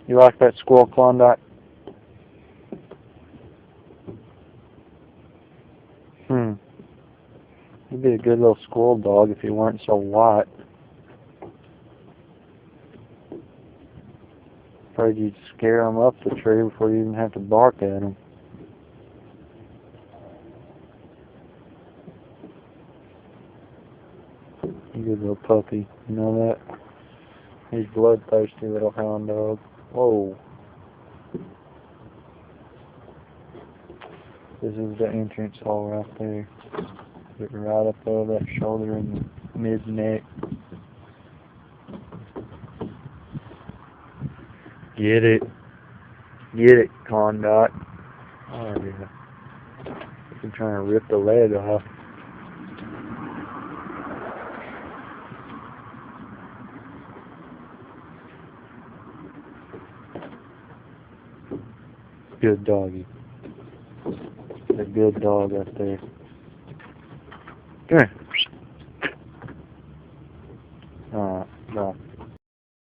You like that squirrel, Klondike? You'd be a good little squirrel dog if you weren't so white. Afraid you'd scare them up the tree before you even have to bark at them. You good little puppy. You know that? He's bloodthirsty little hound dog. Whoa. This is the entrance hall right there. Get right up over that shoulder and the mid-neck. Get it. Get it, Klondike. Oh, yeah. I'm trying to rip the leg off. Good doggy. A good dog up there. Come here. Alright, bye.